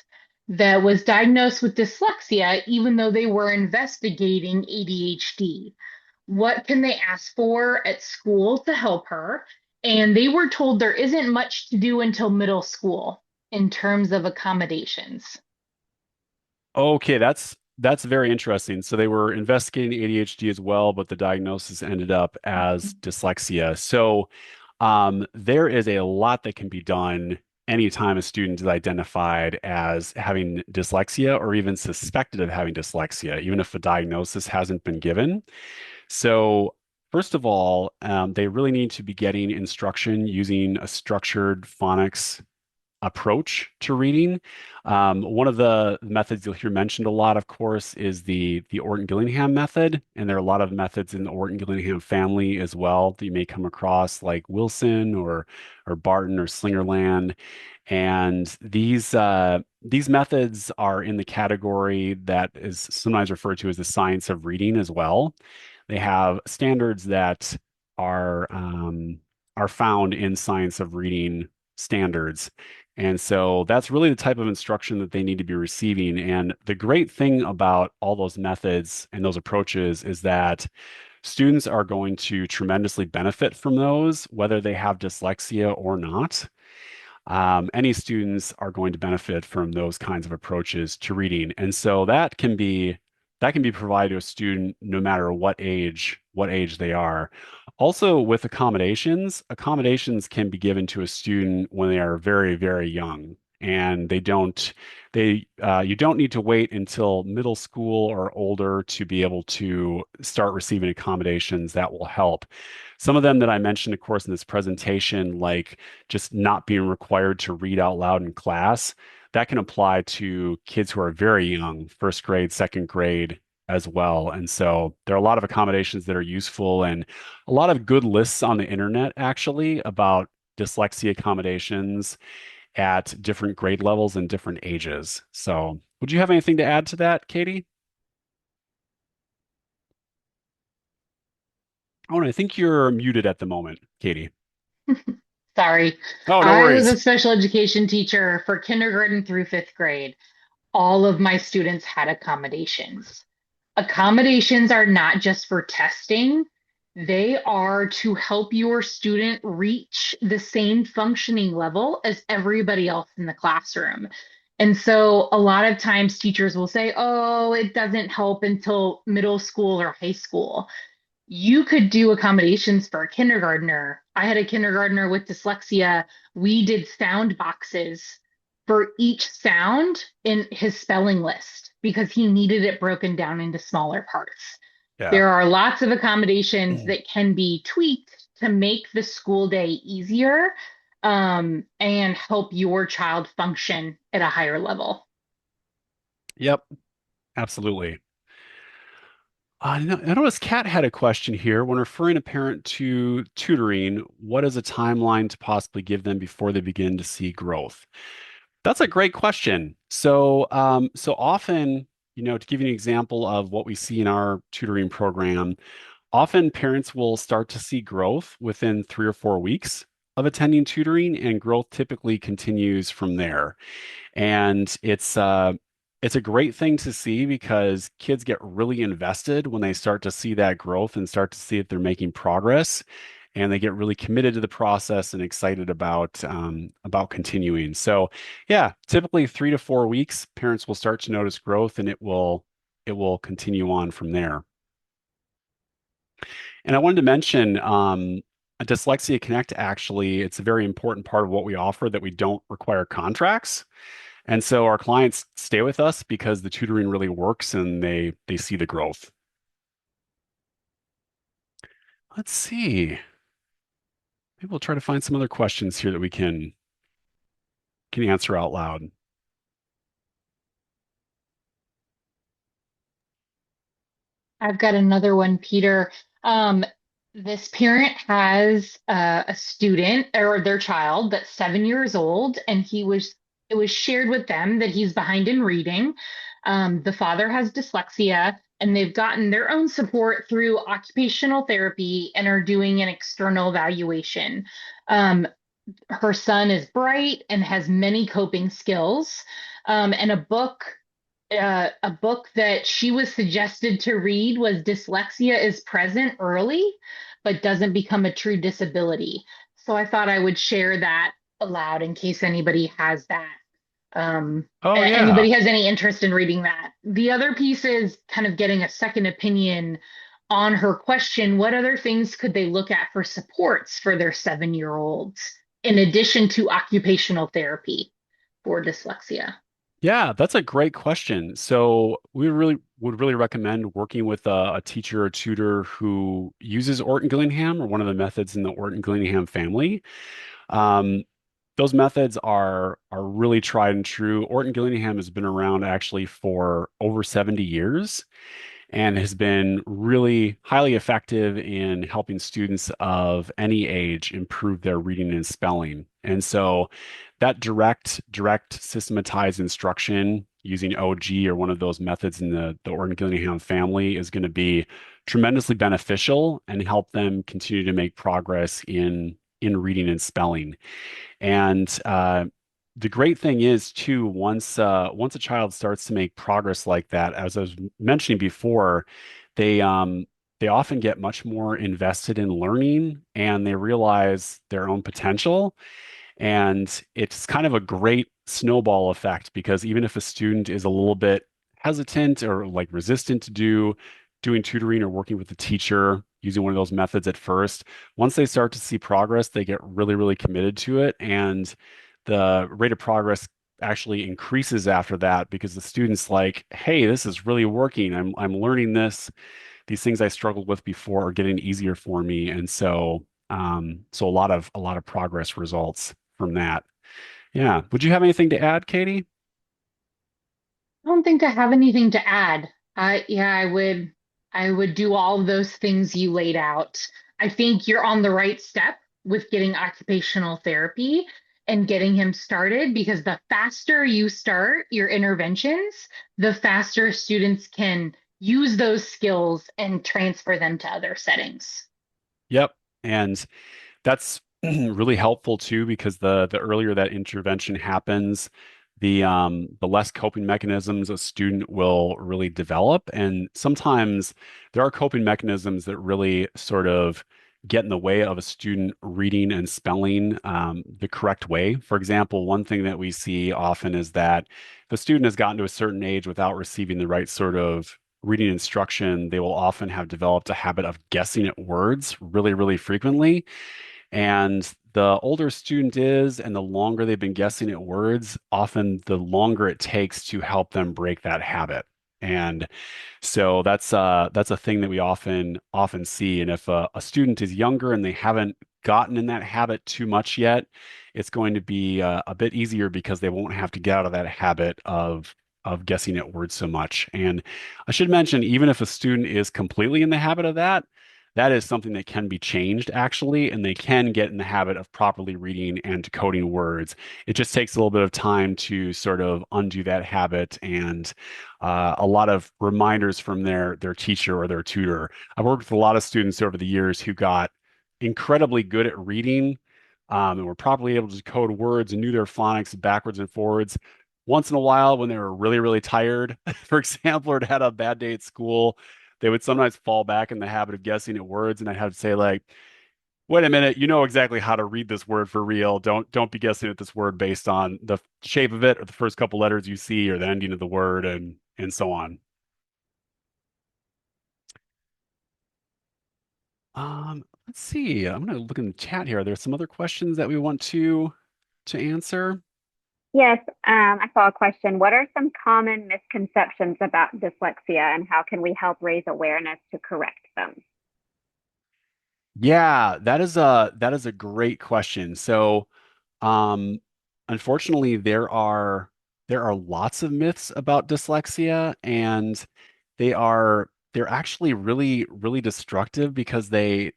that was diagnosed with dyslexia, even though they were investigating ADHD. What can they ask for at school to help her? And they were told there isn't much to do until middle school in terms of accommodations. Okay, that's very interesting. So they were investigating ADHD as well, but the diagnosis ended up as dyslexia. So there is a lot that can be done anytime a student is identified as having dyslexia or even suspected of having dyslexia, even if a diagnosis hasn't been given. So first of all, they really need to be getting instruction using a structured phonics approach to reading. One of the methods you'll hear mentioned a lot, of course, is the Orton-Gillingham method, and there are a lot of methods in the Orton-Gillingham family as well that you may come across, like Wilson or Barton or Slingerland. And these methods are in the category that is sometimes referred to as the science of reading as well. They have standards that are um, are found in science of reading standards. And so that's really the type of instruction that they need to be receiving. And the great thing about all those methods and those approaches is that students are going to tremendously benefit from those, whether they have dyslexia or not. Any students are going to benefit from those kinds of approaches to reading. And so that can be provided to a student no matter what age they are. Also, with accommodations can be given to a student when they are very, very young, and you don't need to wait until middle school or older to be able to start receiving accommodations that will help. Some of them that I mentioned, of course, in this presentation, like just not being required to read out loud in class, that can apply to kids who are very young, first grade, second grade as well. And so there are a lot of accommodations that are useful and a lot of good lists on the internet actually about dyslexia accommodations at different grade levels and different ages. So, would you have anything to add to that, Katie? Oh, and I think you're muted at the moment, Katie. Sorry. Oh, no I was worries. a special education teacher for kindergarten through fifth grade. All of my students had accommodations. Accommodations are not just for testing, they are to help your student reach the same functioning level as everybody else in the classroom. And so a lot of times teachers will say, oh, it doesn't help until middle school or high school. You could do accommodations for a kindergartner. I had a kindergartner with dyslexia. We did sound boxes for each sound in his spelling list because he needed it broken down into smaller parts. Yeah. There are lots of accommodations that can be tweaked to make the school day easier, and help your child function at a higher level. Yep, absolutely. I noticed Kat had a question here. When referring a parent to tutoring, what is a timeline to possibly give them before they begin to see growth? That's a great question. So often, to give you an example of what we see in our tutoring program, often parents will start to see growth within 3 or 4 weeks of attending tutoring, and growth typically continues from there. And it's a great thing to see because kids get really invested when they start to see that growth and start to see that they're making progress, and they get really committed to the process and excited about continuing. So, yeah, typically 3 to 4 weeks, parents will start to notice growth, and it will continue on from there. And I wanted to mention Dyslexia Connect, actually, it's a very important part of what we offer that we don't require contracts. And so our clients stay with us because the tutoring really works and they see the growth. Let's see. Maybe we'll try to find some other questions here that we can answer out loud. I've got another one, Peter. Um, this parent has a student or their child that's 7 years old, and it was shared with them that he's behind in reading. The father has dyslexia, and they've gotten their own support through occupational therapy and are doing an external evaluation. Um, Her son is bright and has many coping skills, and a book that she was suggested to read was Dyslexia is Present Early, but Doesn't Become a True Disability. So I thought I would share that aloud in case anybody has that. Oh yeah. Anybody has any interest in reading that. The other piece is kind of getting a second opinion on her question. What other things could they look at for supports for their 7 year olds in addition to occupational therapy for dyslexia? Yeah, that's a great question. So we really would really recommend working with a teacher or tutor who uses Orton Gillingham or one of the methods in the Orton Gillingham family. Um, those methods are really tried and true. Orton Gillingham has been around actually for over 70 years and has been really highly effective in helping students of any age improve their reading and spelling. And so that direct systematized instruction using OG or one of those methods in the Orton Gillingham family is going to be tremendously beneficial and help them continue to make progress in reading and spelling. And the great thing is too, once a child starts to make progress like that, as I was mentioning before, they often get much more invested in learning and they realize their own potential. And it's kind of a great snowball effect because even if a student is a little bit hesitant or like resistant to doing tutoring or working with the teacher using one of those methods at first, once they start to see progress, they get really, really committed to it. And the rate of progress actually increases after that because the student's like, hey, this is really working. I'm learning this. These things I struggled with before are getting easier for me. And so a lot of progress results from that. Yeah. Would you have anything to add, Katie? I don't think I have anything to add. Yeah, I would do all of those things you laid out. I think you're on the right step with getting occupational therapy and getting him started because the faster you start your interventions, the faster students can use those skills and transfer them to other settings. Yep. And that's really helpful too, because the earlier that intervention happens, the less coping mechanisms a student will really develop. And sometimes there are coping mechanisms that really sort of get in the way of a student reading and spelling the correct way. For example, one thing that we see often is that if a student has gotten to a certain age without receiving the right sort of reading instruction, they will often have developed a habit of guessing at words really, really frequently. And the older a student is, and the longer they've been guessing at words, often the longer it takes to help them break that habit. And so that's a thing that we often see. And if a student is younger and they haven't gotten in that habit too much yet, it's going to be a bit easier because they won't have to get out of that habit of guessing at words so much. And I should mention, even if a student is completely in the habit of that, that is something that can be changed actually, and they can get in the habit of properly reading and decoding words. It just takes a little bit of time to sort of undo that habit and a lot of reminders from their teacher or their tutor. I've worked with a lot of students over the years who got incredibly good at reading and were properly able to decode words and knew their phonics backwards and forwards. Once in a while, when they were really, really tired, for example, or had a bad day at school, they would sometimes fall back in the habit of guessing at words, and I'd have to say, like, wait a minute, you know exactly how to read this word for real. Don't be guessing at this word based on the shape of it or the first couple letters you see or the ending of the word and so on. Let's see. I'm gonna look in the chat here. Are there some other questions that we want to answer? Yes, I saw a question. What are some common misconceptions about dyslexia and how can we help raise awareness to correct them? Yeah, that is a great question. So, um, unfortunately, there are lots of myths about dyslexia, and they're actually really, really destructive because they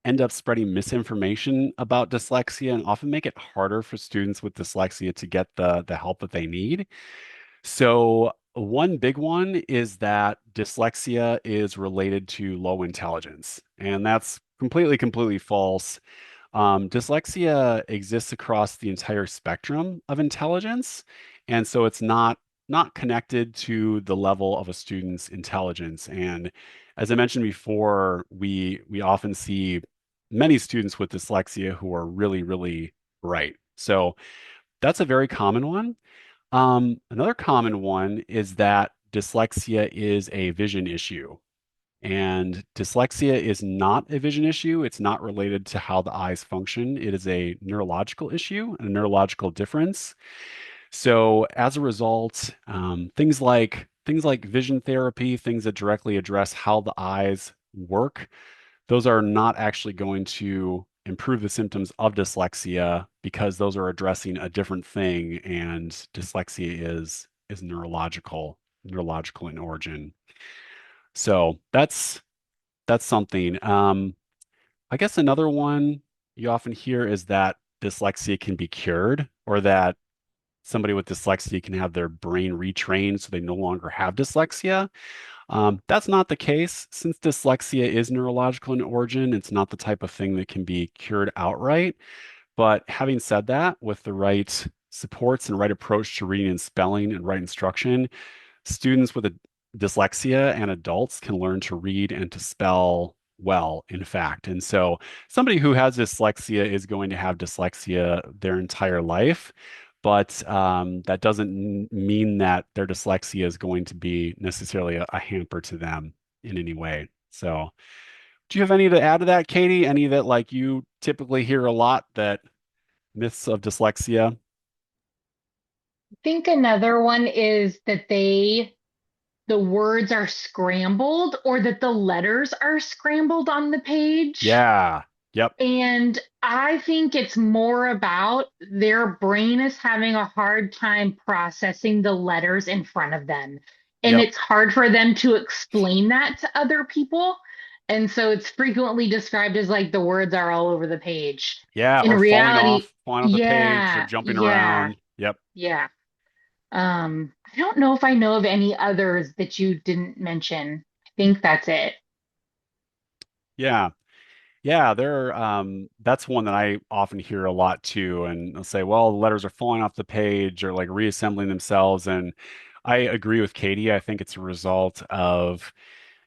end up spreading misinformation about dyslexia and often make it harder for students with dyslexia to get the help that they need. So, one big one is that dyslexia is related to low intelligence, and that's completely, completely false. Dyslexia exists across the entire spectrum of intelligence, and so it's not connected to the level of a student's intelligence. And as I mentioned before, we often see many students with dyslexia who are really, really bright. So that's a very common one. Another common one is that dyslexia is a vision issue. And dyslexia is not a vision issue. It's not related to how the eyes function. It is a neurological issue, a neurological difference. So as a result, things like vision therapy, things that directly address how the eyes work, those are not actually going to improve the symptoms of dyslexia because those are addressing a different thing, and dyslexia is neurological in origin. So that's something. I guess another one you often hear is that dyslexia can be cured, or that somebody with dyslexia can have their brain retrained so they no longer have dyslexia. That's not the case. Since dyslexia is neurological in origin, it's not the type of thing that can be cured outright. But having said that, with the right supports and right approach to reading and spelling and right instruction, students with a dyslexia and adults can learn to read and to spell well, in fact. And so somebody who has dyslexia is going to have dyslexia their entire life, but that doesn't mean that their dyslexia is going to be necessarily a hamper to them in any way. So, do you have any to add to that, Katie? Any that like you typically hear a lot that myths of dyslexia? think another one is that the words are scrambled or that the letters are scrambled on the page. Yeah. Yep. And I think it's more about their brain is having a hard time processing the letters in front of them. And Yep. it's hard for them to explain that to other people. And so it's frequently described as like the words are all over the page. Yeah. In Or reality, falling off the page or yeah, jumping yeah, around. Yep. yeah. I don't know if I know of any others that you didn't mention. I think that's it. Yeah. Yeah, that's one that I often hear a lot too. And they'll say, well, the letters are falling off the page or like reassembling themselves. And I agree with Katie. I think it's a result of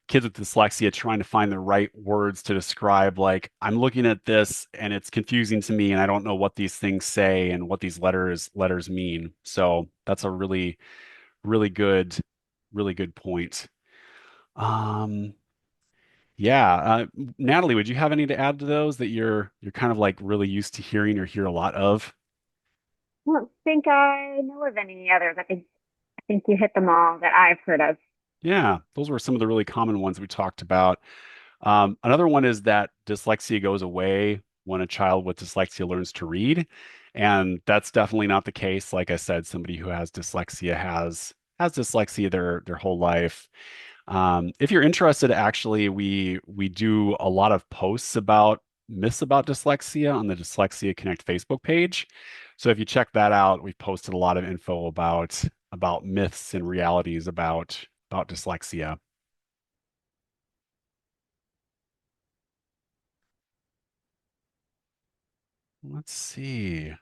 kids with dyslexia trying to find the right words to describe, like, I'm looking at this and it's confusing to me and I don't know what these things say and what these letters mean. So that's a really good point. Um, Yeah, Natalie, would you have any to add to those that you're kind of like really used to hearing or hear a lot of? I don't think I know of any others. I think you hit them all that I've heard of. Yeah, those were some of the really common ones we talked about. Another one is that dyslexia goes away when a child with dyslexia learns to read, and that's definitely not the case. Like I said, somebody who has dyslexia has dyslexia their whole life. If you're interested, actually, we do a lot of posts about myths about dyslexia on the Dyslexia Connect Facebook page. So if you check that out, we've posted a lot of info about myths and realities about dyslexia. Let's see.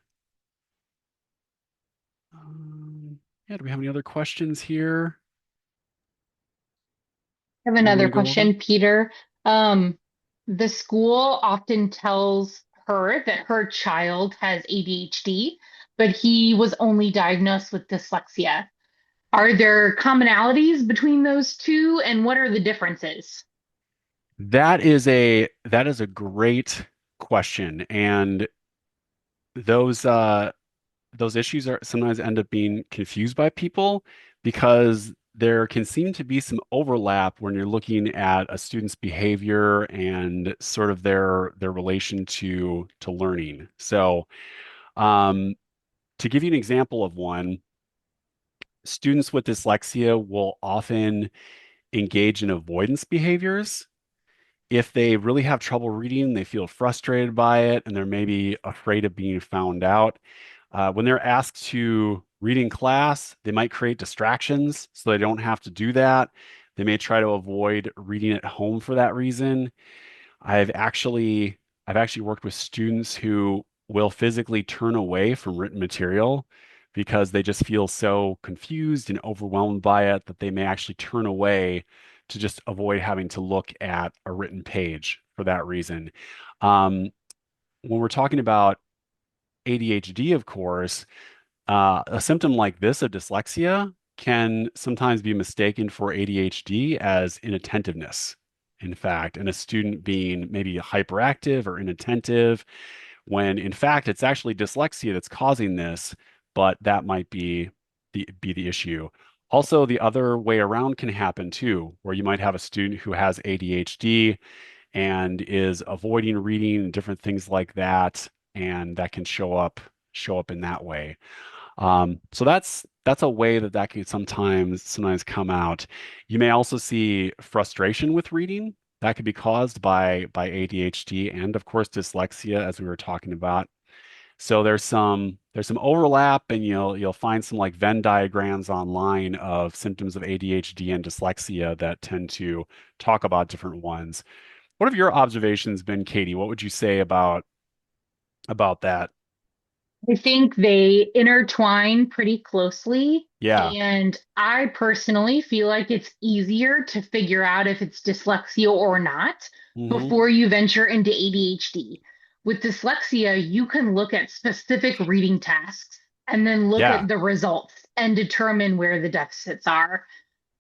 Yeah, do we have any other questions here I have we want another to go over? question, Peter. The school often tells her that her child has ADHD, but he was only diagnosed with dyslexia. Are there commonalities between those two, and what are the differences? That is a great question, and those those issues are sometimes end up being confused by people because there can seem to be some overlap when you're looking at a student's behavior and sort of their relation to learning. So, um, to give you an example of one, students with dyslexia will often engage in avoidance behaviors. If they really have trouble reading, they feel frustrated by it, and they're maybe afraid of being found out. When they're asked to read in class, they might create distractions so they don't have to do that. They may try to avoid reading at home for that reason. I've actually I've actually worked with students who will physically turn away from written material because they just feel so confused and overwhelmed by it that they may actually turn away to just avoid having to look at a written page for that reason. Um, when we're talking about ADHD, of course, a symptom like this of dyslexia can sometimes be mistaken for ADHD as inattentiveness, in fact, and a student being maybe hyperactive or inattentive, when in fact it's actually dyslexia that's causing this, but that might be the issue. Also, the other way around can happen too, where you might have a student who has ADHD and is avoiding reading and different things like that, and that can show up in that way. So that's a way that that can sometimes come out. You may also see frustration with reading. That could be caused by ADHD and of course dyslexia, as we were talking about. So there's some overlap, and you'll find some like Venn diagrams online of symptoms of ADHD and dyslexia that tend to talk about different ones. What have your observations been, Katie? What would you say about that? I think they intertwine pretty closely. Yeah. And I personally feel like it's easier to figure out if it's dyslexia or not Hmm. before you venture into ADHD. With dyslexia, you can look at specific reading tasks and then look Yeah. at the results and determine where the deficits are.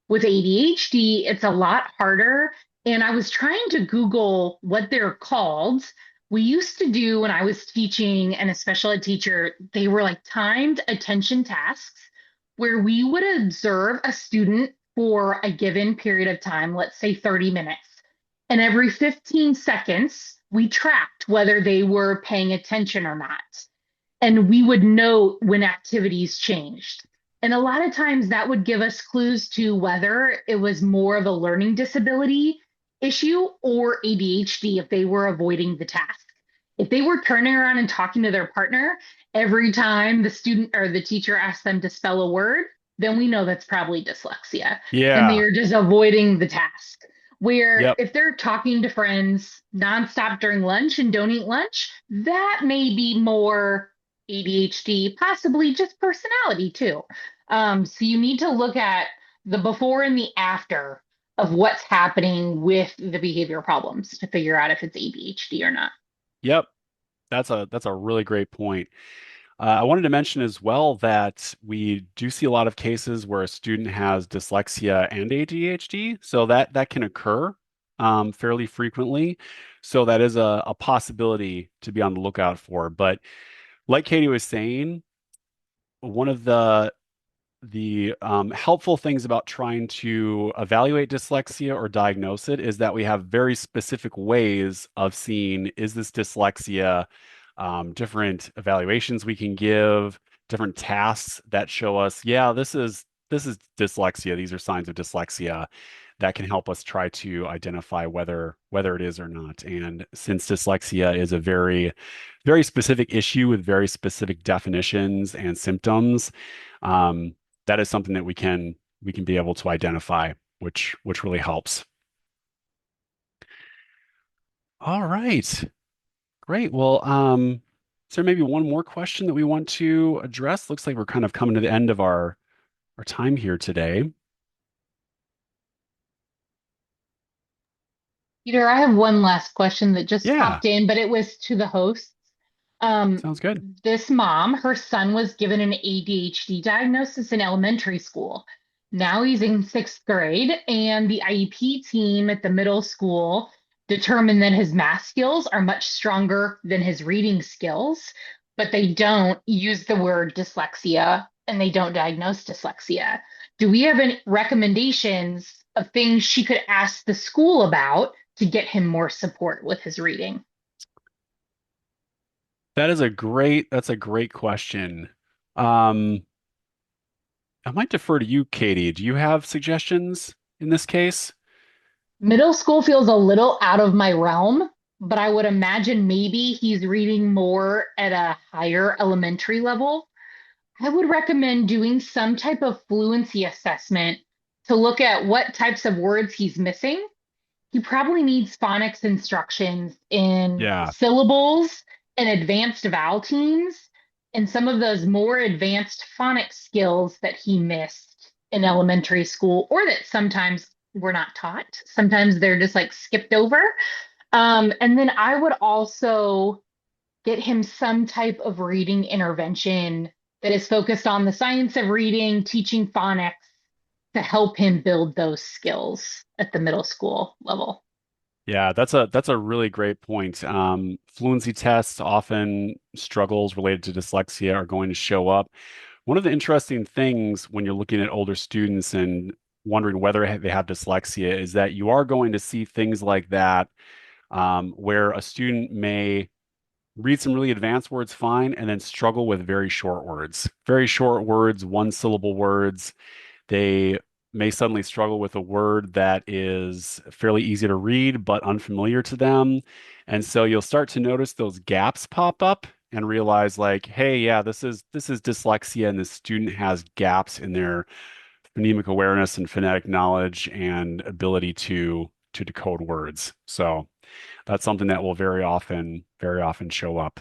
With ADHD, it's a lot harder. And I was trying to Google what they're called. We used to do when I was teaching and a special ed teacher, they were like timed attention tasks. where we would observe a student for a given period of time, let's say 30 minutes. And every 15 seconds, we tracked whether they were paying attention or not. And we would know when activities changed. And a lot of times that would give us clues to whether it was more of a learning disability issue or ADHD if they were avoiding the task. If they were turning around and talking to their partner every time the student or the teacher asked them to spell a word, then we know that's probably dyslexia and they Yeah. are just avoiding the task. Where Yep. if they're talking to friends nonstop during lunch and don't eat lunch, that may be more ADHD, possibly just personality too. So you need to look at the before and the after of what's happening with the behavior problems to figure out if it's ADHD or not. Yep. That's a really great point. I wanted to mention as well that we do see a lot of cases where a student has dyslexia and ADHD, so that can occur fairly frequently. So that is a possibility to be on the lookout for. But like Katie was saying, one of the helpful things about trying to evaluate dyslexia or diagnose it is that we have very specific ways of seeing is this dyslexia, different evaluations we can give, different tasks that show us, yeah, this is dyslexia. These are signs of dyslexia that can help us try to identify whether it is or not. And since dyslexia is a very specific issue with very specific definitions and symptoms, um, that is something that we can be able to identify, which really helps. All right, great. Well, is there maybe one more question that we want to address? Looks like we're kind of coming to the end of our time here today. Peter, I have one last question that just Yeah, popped in, but it was to the hosts. Um, sounds good. this mom, her son was given an ADHD diagnosis in elementary school. Now he's in sixth grade, and the IEP team at the middle school determined that his math skills are much stronger than his reading skills, but they don't use the word dyslexia and they don't diagnose dyslexia. Do we have any recommendations of things she could ask the school about to get him more support with his reading? That's a great question. Um, I might defer to you, Katie. Do you have suggestions in this case? Middle school feels a little out of my realm, but I would imagine maybe he's reading more at a higher elementary level. I would recommend doing some type of fluency assessment to look at what types of words he's missing. He probably needs phonics instructions in Yeah, syllables and advanced vowel teams and some of those more advanced phonics skills that he missed in elementary school or that sometimes were not taught. Sometimes they're just like skipped over. And then I would also get him some type of reading intervention that is focused on the science of reading, teaching phonics to help him build those skills at the middle school level. yeah, that's a really great point. Fluency tests, often struggles related to dyslexia are going to show up. One of the interesting things when you're looking at older students and wondering whether they have dyslexia is that you are going to see things like that, where a student may read some really advanced words fine and then struggle with very short words, one syllable words. They may suddenly struggle with a word that is fairly easy to read but unfamiliar to them. And so you'll start to notice those gaps pop up and realize like, hey, yeah, this is dyslexia and the student has gaps in their phonemic awareness and phonetic knowledge and ability to decode words. So that's something that will very often show up.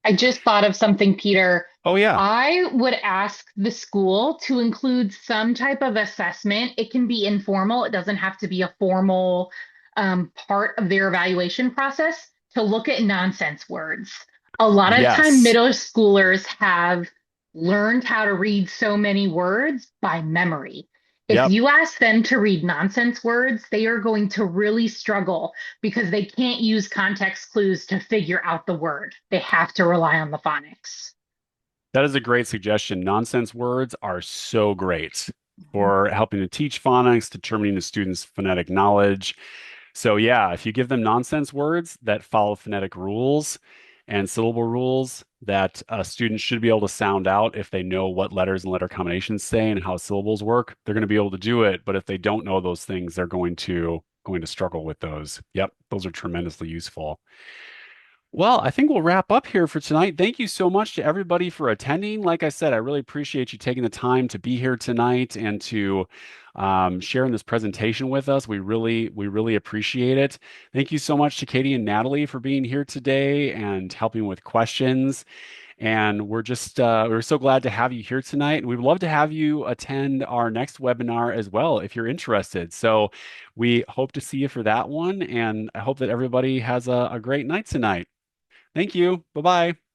I just thought of something, Peter. Oh yeah. I would ask the school to include some type of assessment. It can be informal, it doesn't have to be a formal part of their evaluation process to look at nonsense words. A lot of time, Yes. middle schoolers have learned how to read so many words by memory. If Yep. you ask them to read nonsense words, they are going to really struggle because they can't use context clues to figure out the word. They have to rely on the phonics. That is a great suggestion. Nonsense words are so great Mhm. for helping to teach phonics, determining the student's phonetic knowledge. So yeah, if you give them nonsense words that follow phonetic rules and syllable rules that a student should be able to sound out if they know what letters and letter combinations say and how syllables work, they're going to be able to do it. But if they don't know those things, they're going to struggle with those. Yep, those are tremendously useful. Well, I think we'll wrap up here for tonight. Thank you so much to everybody for attending. Like I said, I really appreciate you taking the time to be here tonight and to sharing this presentation with us. We really appreciate it. Thank you so much to Katie and Natalie for being here today and helping with questions. And we're so glad to have you here tonight. And we'd love to have you attend our next webinar as well if you're interested. So we hope to see you for that one. And I hope that everybody has a great night tonight. Thank you. Bye bye.